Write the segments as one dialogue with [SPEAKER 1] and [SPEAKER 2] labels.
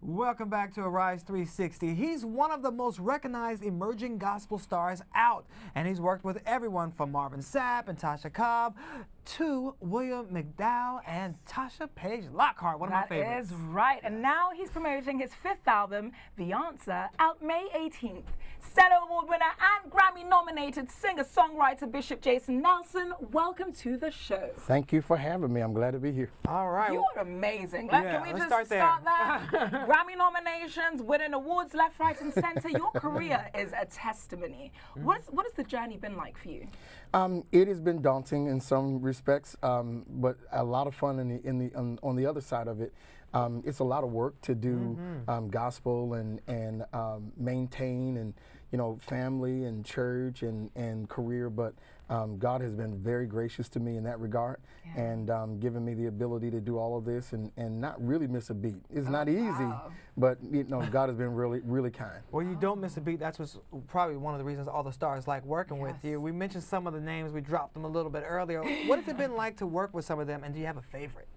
[SPEAKER 1] Welcome back to Arise 360. He's one of the most recognized emerging gospel stars out, and he's worked with everyone from Marvin Sapp and Tasha Cobb to William McDowell and Tasha Page Lockhart, one of my favorites.
[SPEAKER 2] That is right. And now he's promoting his fifth album, The Answer, out May 18th. Stellar Award winner and Grammy-nominated singer-songwriter Bishop Jason Nelson, welcome to the show.
[SPEAKER 3] Thank you for having me. I'm glad to be here.
[SPEAKER 1] All right.
[SPEAKER 2] You are amazing.
[SPEAKER 1] Yeah,
[SPEAKER 2] Can we
[SPEAKER 1] let's
[SPEAKER 2] just
[SPEAKER 1] start
[SPEAKER 2] there? Grammy nominations, winning awards left, right, and center. Your career is a testimony. What has the journey been like for you?
[SPEAKER 3] It has been daunting in some respects, but a lot of fun on the other side of it. It's a lot of work to do gospel and maintain and family and church and career, but God has been very gracious to me in that regard, and given me the ability to do all of this and not really miss a beat. It's not easy, but God has been really kind.
[SPEAKER 1] Well, you don't miss a beat. That's what's probably one of the reasons all the stars like working with you. We mentioned some of the names. We dropped them a little bit earlier. What has it been like to work with some of them, and do you have a favorite?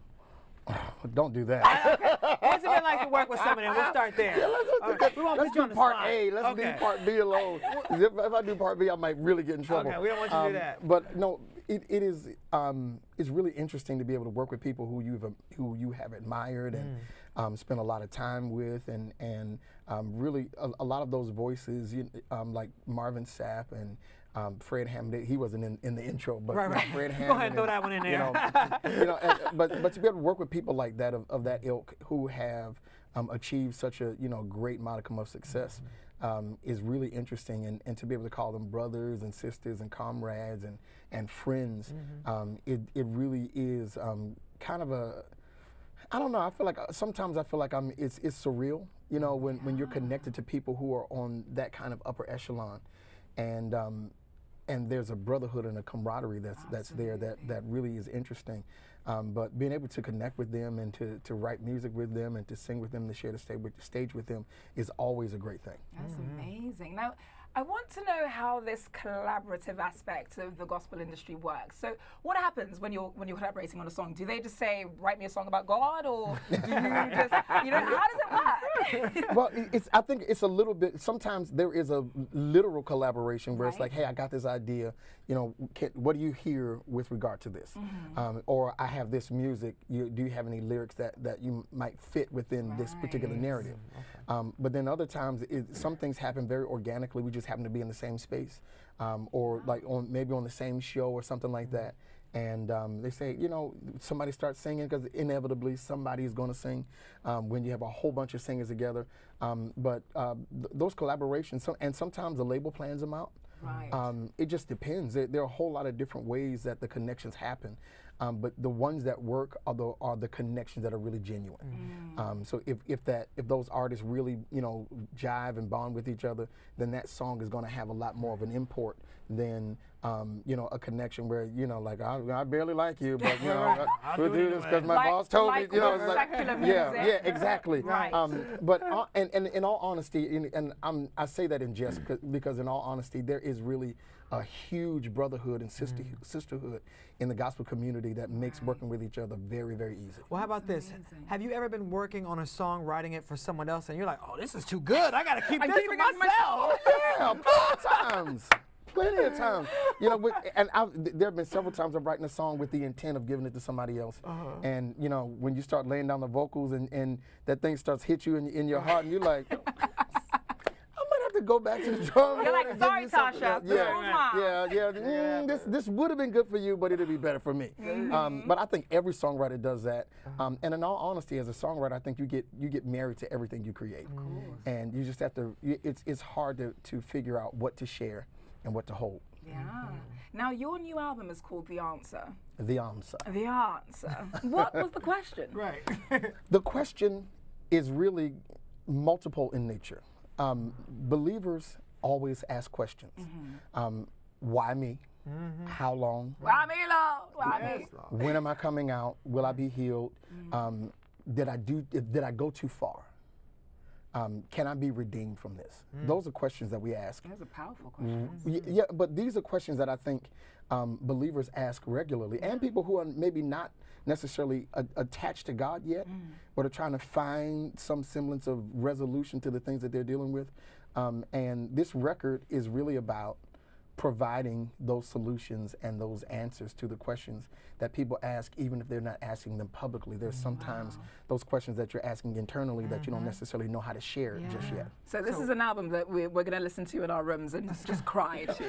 [SPEAKER 3] Don't do that.
[SPEAKER 1] What's it been like to work with some of them? We'll start there.
[SPEAKER 3] Let's do part A. Let's do part B alone. If I do part B, I might really get in trouble.
[SPEAKER 1] Okay, we don't want you to do that.
[SPEAKER 3] But no, it is. It's really interesting to be able to work with people who you have admired and spent a lot of time with, and really a lot of those voices, like Marvin Sapp and Fred Hammond. He wasn't in the intro, but Fred Hammond.
[SPEAKER 1] Go ahead and throw that one in there.
[SPEAKER 3] But to be able to work with people like that of that ilk who have achieved such a great modicum of success is really interesting, and to be able to call them brothers and sisters and comrades and friends, it really is kind of a. I don't know. I feel like sometimes it's surreal, when you're connected to people who are on that kind of upper echelon, and there's a brotherhood and a camaraderie that's there that really is interesting. But being able to connect with them and to write music with them and to sing with them, to share the stage with them is always a great thing.
[SPEAKER 2] That's amazing. Now, I want to know how this collaborative aspect of the gospel industry works. So, what happens when you're collaborating on a song? Do they just say, "Write me a song about God," or do you just, how does it work?
[SPEAKER 3] Well, I think it's a little bit. Sometimes there is a literal collaboration where it's like, "Hey, I got this idea. What do you hear with regard to this?" Or I have this music. Do you have any lyrics that you might fit within this particular narrative? But then other times, some things happen very organically. We just happen to be in the same space, or maybe on the same show or something like that. And they say, somebody starts singing because inevitably somebody is going to sing when you have a whole bunch of singers together. But those collaborations, and sometimes the label plans them out.
[SPEAKER 2] Right.
[SPEAKER 3] It just depends. There are a whole lot of different ways that the connections happen. But the ones that work are the connections that are really genuine. So if those artists really jive and bond with each other, then that song is going to have a lot more of an import than a connection where I barely like you, but we'll do this because my boss told me. Yeah, exactly.
[SPEAKER 2] Right.
[SPEAKER 3] But and in all honesty, I say that in jest because in all honesty, there is really a huge brotherhood and sisterhood in the gospel community that makes working with each other very, very easy.
[SPEAKER 1] Well, how about this? Have you ever been working on a song, writing it for someone else, and you're like, "Oh, this is too good. I got to keep this for myself."
[SPEAKER 3] Yeah, plenty of times. And there have been several times I'm writing a song with the intent of giving it to somebody else. And when you start laying down the vocals and that thing starts hit you in your heart, and you're like, to go back to the drum board.
[SPEAKER 2] You're like, "Sorry, Tasha.
[SPEAKER 3] This would have been good for you, but it'll be better for me." But I think every songwriter does that. And in all honesty, as a songwriter, I think you get married to everything you create, and you just have to. It's hard to figure out what to share and what to hold.
[SPEAKER 2] Yeah. Now, your new album is called The Answer.
[SPEAKER 3] The Answer.
[SPEAKER 2] The Answer. What was the question?
[SPEAKER 1] Right.
[SPEAKER 3] The question is really multiple in nature. Believers always ask questions. Why me? How long?
[SPEAKER 2] Why me, Lord? Why me?
[SPEAKER 3] When am I coming out? Will I be healed? Did I go too far? Can I be redeemed from this? Those are questions that we ask.
[SPEAKER 2] Those are powerful questions.
[SPEAKER 3] Yeah, but these are questions that I think believers ask regularly, and people who are maybe not necessarily attached to God yet, but are trying to find some semblance of resolution to the things that they're dealing with. And this record is really about providing those solutions and those answers to the questions that people ask, even if they're not asking them publicly. There's sometimes those questions that you're asking internally that you don't necessarily know how to share just yet.
[SPEAKER 2] So this is an album that we're going to listen to in our rooms and just cry to.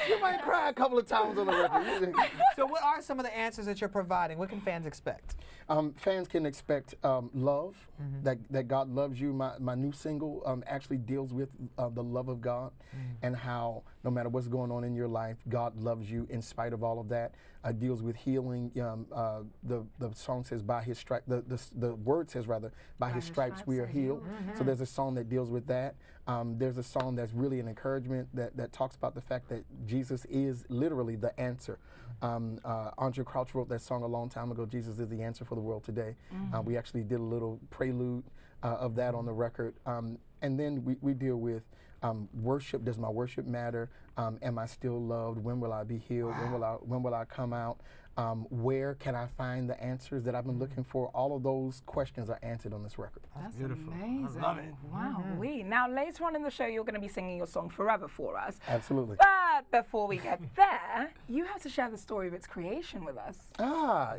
[SPEAKER 3] You might cry a couple of times on the record.
[SPEAKER 1] So what are some of the answers that you're providing? What can fans expect?
[SPEAKER 3] Fans can expect love, that God loves you. My new single actually deals with the love of God and how no matter what's going on in your life, God loves you in spite of all of that. Deals with healing. The song says, by his stripes, the word says rather, by his stripes we are healed. So there's a song that deals with that. There's a song that's really an encouragement that talks about the fact that Jesus is literally the answer. Andre Crouch wrote that song a long time ago, Jesus is the answer for the world today. We actually did a little prelude of that on the record. And then we deal with worship. Does my worship matter? Am I still loved? When will I be healed? When will I come out? Where can I find the answers that I've been looking for? All of those questions are answered on this record.
[SPEAKER 2] That's
[SPEAKER 1] beautiful.
[SPEAKER 2] Amazing.
[SPEAKER 1] I love it.
[SPEAKER 2] Wow. Now later on in the show, you're going to be singing your song Forever for us.
[SPEAKER 3] Absolutely.
[SPEAKER 2] But before we get there, you have to share the story of its creation with us.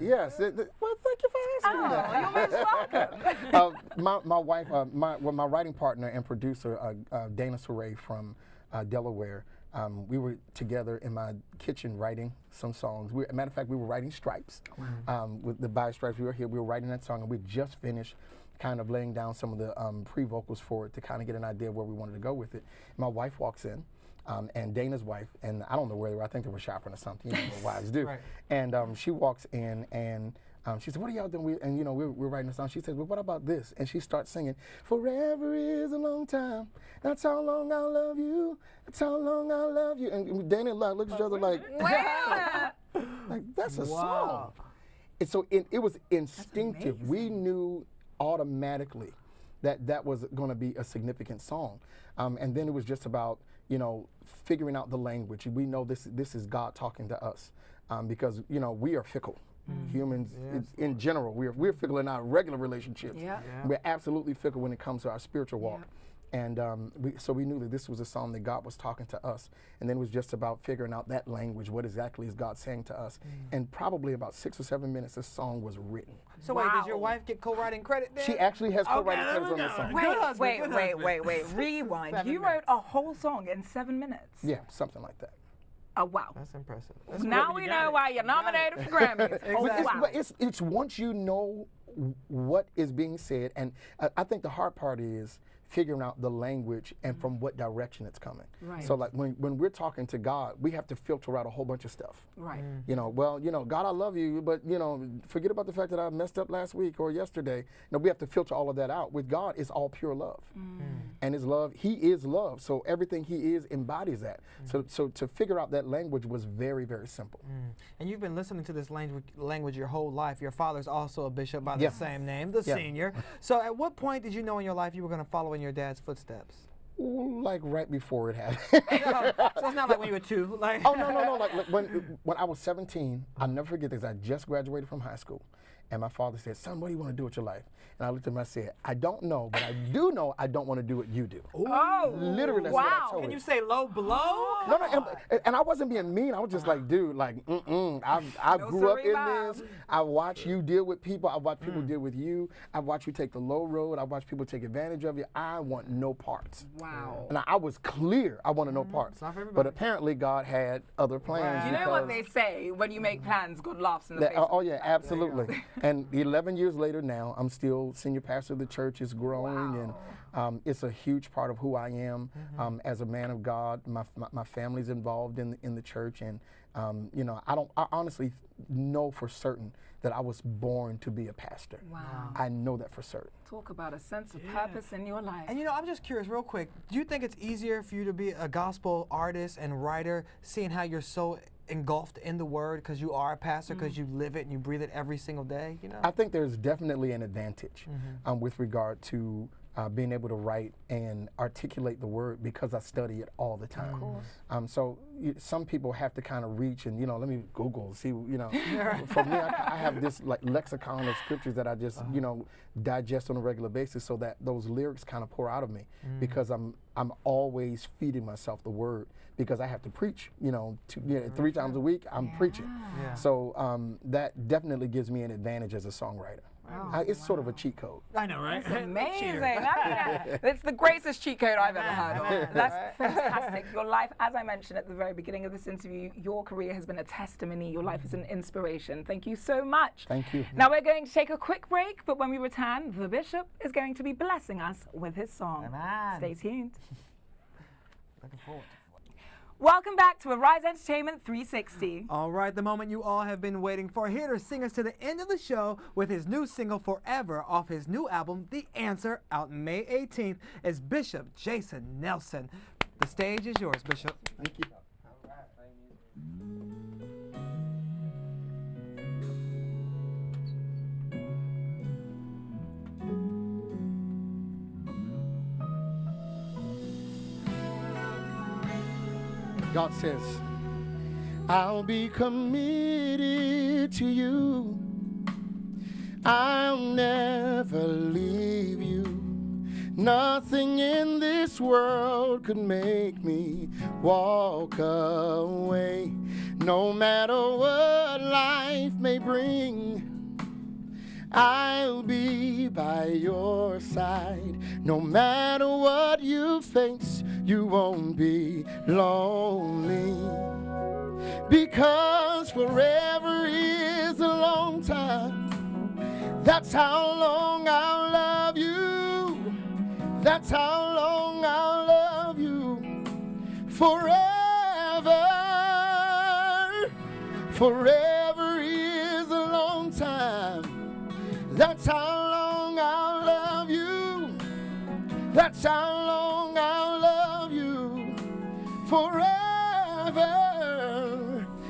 [SPEAKER 3] Yes. Well, thank you for asking that.
[SPEAKER 2] You're most welcome.
[SPEAKER 3] My wife, my writing partner and producer, Dana Saray from Delaware, we were together in my kitchen writing some songs. Matter of fact, we were writing Stripes. With the By Stripes, we were writing that song, and we just finished kind of laying down some of the pre-vocals for it to kind of get an idea of where we wanted to go with it. My wife walks in, and Dana's wife, and I don't know where they were, I think they were shopping or something, you know what wives do.
[SPEAKER 1] Right.
[SPEAKER 3] And she walks in, and she said, what are y'all doing? And you know, we're writing a song. She said, well, what about this? And she starts singing, forever is a long time. That's how long I'll love you. That's how long I'll love you. And Dana and I looked at each other like, like that's a song. And so it was instinctive. We knew automatically that was going to be a significant song. And then it was just about, you know, figuring out the language. We know this is God talking to us because, you know, we are fickle. Humans, in general, we're fickle in our regular relationships. We're absolutely fickle when it comes to our spiritual walk. And so we knew that this was a song that God was talking to us. And then it was just about figuring out that language, what exactly is God saying to us. And probably about 6 or 7 minutes, this song was written.
[SPEAKER 1] So wait, did your wife get co-writing credit then?
[SPEAKER 3] She actually has co-writing credits on this song.
[SPEAKER 2] Wait. Rewind. You wrote a whole song in 7 minutes.
[SPEAKER 3] Yeah, something like that.
[SPEAKER 2] Oh, wow.
[SPEAKER 1] That's impressive.
[SPEAKER 2] Now we know why you're nominated for Grammys.
[SPEAKER 3] But it's once you know what is being said, and I think the hard part is figuring out the language and from what direction it's coming.
[SPEAKER 2] Right.
[SPEAKER 3] So like when we're talking to God, we have to filter out a whole bunch of stuff.
[SPEAKER 2] Right.
[SPEAKER 3] You know, well, you know, God, I love you, but you know, forget about the fact that I messed up last week or yesterday. No, we have to filter all of that out. With God, it's all pure love. And his love, he is love. So everything he is embodies that. So to figure out that language was very, very simple.
[SPEAKER 1] And you've been listening to this language your whole life. Your father's also a bishop by the same name, the senior. So at what point did you know in your life you were going to follow in your dad's footsteps?
[SPEAKER 3] Like right before it happened.
[SPEAKER 1] So it's not like when you were 2. Like
[SPEAKER 3] oh no! Like when I was 17, I'll never forget this. I just graduated from high school, and my father said, "Son, what do you want to do with your life?" And I looked at him and I said, "I don't know, but I do know I don't want to do what you do."
[SPEAKER 2] Oh,
[SPEAKER 3] literally, that's what I told him.
[SPEAKER 1] Can you say low blow?
[SPEAKER 3] No, and I wasn't being mean. I was just like, dude, like, I grew up in this. I watch you deal with people. I watch people deal with you. I watch you take the low road. I watch people take advantage of you. I want no parts.
[SPEAKER 2] Wow.
[SPEAKER 3] And I was clear. I wanted no parts.
[SPEAKER 1] Not for everybody.
[SPEAKER 3] But apparently God had other plans.
[SPEAKER 2] You know what they say, when you make plans, God laughs in the face.
[SPEAKER 3] Oh yeah, absolutely. And 11 years later now, I'm still senior pastor of the church. It's growing, and it's a huge part of who I am as a man of God. My family's involved in the church, and you know, I honestly know for certain that I was born to be a pastor.
[SPEAKER 2] Wow.
[SPEAKER 3] I know that for certain.
[SPEAKER 2] Talk about a sense of purpose in your life.
[SPEAKER 1] And you know, I'm just curious, real quick. Do you think it's easier for you to be a gospel artist and writer, seeing how you're so engulfed in the word because you are a pastor, because you live it and you breathe it every single day, you know?
[SPEAKER 3] I think there's definitely an advantage with regard to being able to write and articulate the word because I study it all the time. So some people have to kind of reach and, let me Google, see, for me, I have this like lexicon of scriptures that I just, digest on a regular basis so that those lyrics kind of pour out of me because I'm always feeding myself the word because I have to preach, 3 times a week, I'm preaching. So that definitely gives me an advantage as a songwriter. It's sort of a cheat code.
[SPEAKER 1] I know, right?
[SPEAKER 2] That's amazing. It's the greatest cheat code I've ever heard of. That's fantastic. Your life, as I mentioned at the very beginning of this interview, your career has been a testimony. Your life is an inspiration. Thank you so much.
[SPEAKER 3] Thank you.
[SPEAKER 2] Now we're going to take a quick break, but when we return, the Bishop is going to be blessing us with his song.
[SPEAKER 1] Amen.
[SPEAKER 2] Stay tuned.
[SPEAKER 1] Looking forward.
[SPEAKER 2] Welcome back to Arise Entertainment 360.
[SPEAKER 1] All right, the moment you all have been waiting for. Here to sing us to the end of the show with his new single Forever off his new album, The Answer, out May 18th, is Bishop Jason Nelson. The stage is yours, Bishop.
[SPEAKER 3] Thank you. God says, I'll be committed to you. I'll never leave you. Nothing in this world could make me walk away. No matter what life may bring, I'll be by your side. No matter what you face, you won't be lonely. Because forever is a long time. That's how long I'll love you. That's how long I'll love you. Forever. Forever is a long time. That's how long I'll love you. That's how long I'll love you. Forever.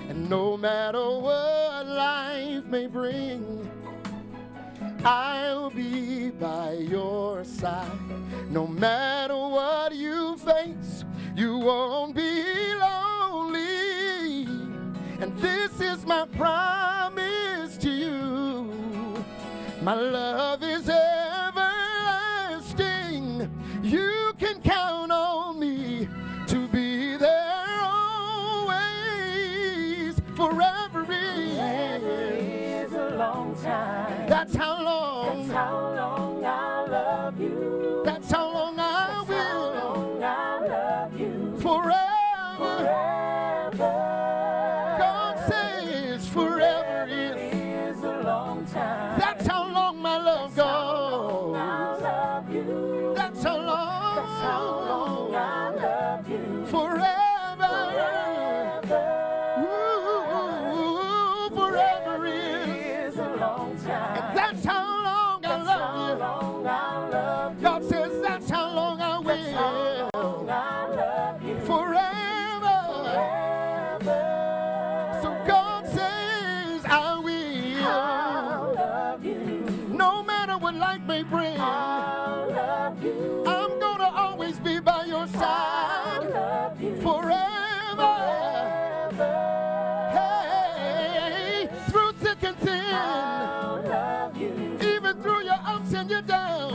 [SPEAKER 3] And no matter what life may bring, I'll be by your side. No matter what you face, you won't be lonely. And this is my promise to you. My love is everlasting. You can count on me to be there always. Forever is
[SPEAKER 4] a long time.
[SPEAKER 3] That's how long.
[SPEAKER 4] That's how long I'll love you.
[SPEAKER 3] That's how long I will.
[SPEAKER 4] How long I'll love you.
[SPEAKER 3] Forever.
[SPEAKER 4] Forever.
[SPEAKER 3] God says forever is
[SPEAKER 4] a long time.
[SPEAKER 3] That's how long my love goes.
[SPEAKER 4] I'll love you.
[SPEAKER 3] That's how long.
[SPEAKER 4] That's how long I'll love you.
[SPEAKER 3] Forever.
[SPEAKER 4] Forever.
[SPEAKER 3] Ooh, forever is
[SPEAKER 4] a long time.
[SPEAKER 3] And that's how long I love you.
[SPEAKER 4] Long I'll love you.
[SPEAKER 3] God says that's how long I will.
[SPEAKER 4] That's how long I'll love you.
[SPEAKER 3] Forever.
[SPEAKER 4] Forever.
[SPEAKER 3] So God says I will.
[SPEAKER 4] I'll love you.
[SPEAKER 3] No matter what life may bring,
[SPEAKER 4] I'll love you.
[SPEAKER 3] I'm gonna always be by your
[SPEAKER 4] I'll
[SPEAKER 3] side.
[SPEAKER 4] love you.
[SPEAKER 3] Forever.
[SPEAKER 4] Forever.
[SPEAKER 3] Hey, through thick and thin,
[SPEAKER 4] I'll love you.
[SPEAKER 3] even through your ups and your downs,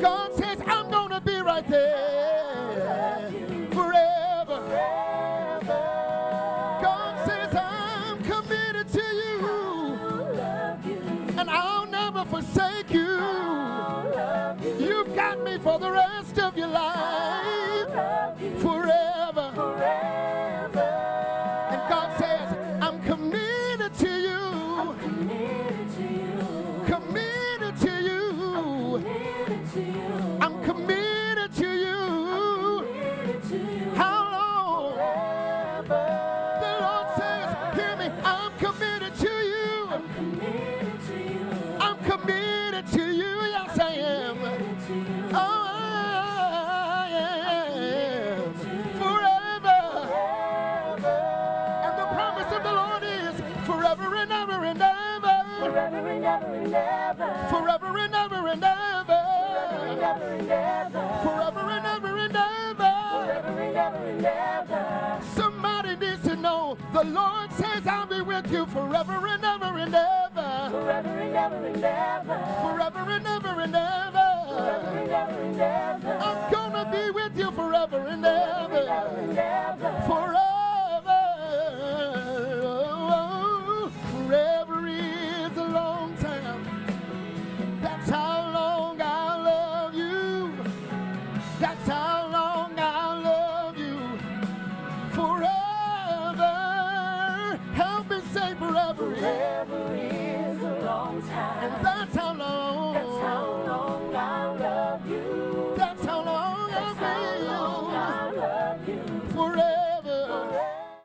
[SPEAKER 3] God says I'm gonna be right there. Forever.
[SPEAKER 4] Forever.
[SPEAKER 3] God says I'm committed to you,
[SPEAKER 4] I'll love you.
[SPEAKER 3] and I'll never forsake you.
[SPEAKER 4] I'll love you.
[SPEAKER 3] You've got me for the rest of your life.
[SPEAKER 4] I'll love you.
[SPEAKER 3] Forever.
[SPEAKER 4] Forever.
[SPEAKER 3] And God says, I'm committed to you.
[SPEAKER 4] Committed to you.
[SPEAKER 3] Committed to you.
[SPEAKER 4] Committed to you.
[SPEAKER 3] I'm committed to you.
[SPEAKER 4] Committed to you.
[SPEAKER 3] How long?
[SPEAKER 4] Forever.
[SPEAKER 3] The Lord says, hear me, I'm committed to you.
[SPEAKER 4] Committed to you.
[SPEAKER 3] I'm committed to you. Yes, I am.
[SPEAKER 4] Committed to you.
[SPEAKER 3] Oh, I am. Forever.
[SPEAKER 4] Forever.
[SPEAKER 3] and ever and ever.
[SPEAKER 4] Forever and ever.
[SPEAKER 3] Forever and ever and ever.
[SPEAKER 4] Forever and ever and ever.
[SPEAKER 3] Somebody needs to know the Lord says I'll be with you forever and ever and ever.
[SPEAKER 4] Forever and ever and ever.
[SPEAKER 3] Forever and ever and ever.
[SPEAKER 4] Forever and ever and ever.
[SPEAKER 3] I'm gonna be with you forever and ever.
[SPEAKER 4] Forever and ever.
[SPEAKER 3] Forever. Forever is a long time. That's how long I love you. That's how long I love you. Forever. Help me say forever.
[SPEAKER 4] Forever is a long time.
[SPEAKER 3] And that's how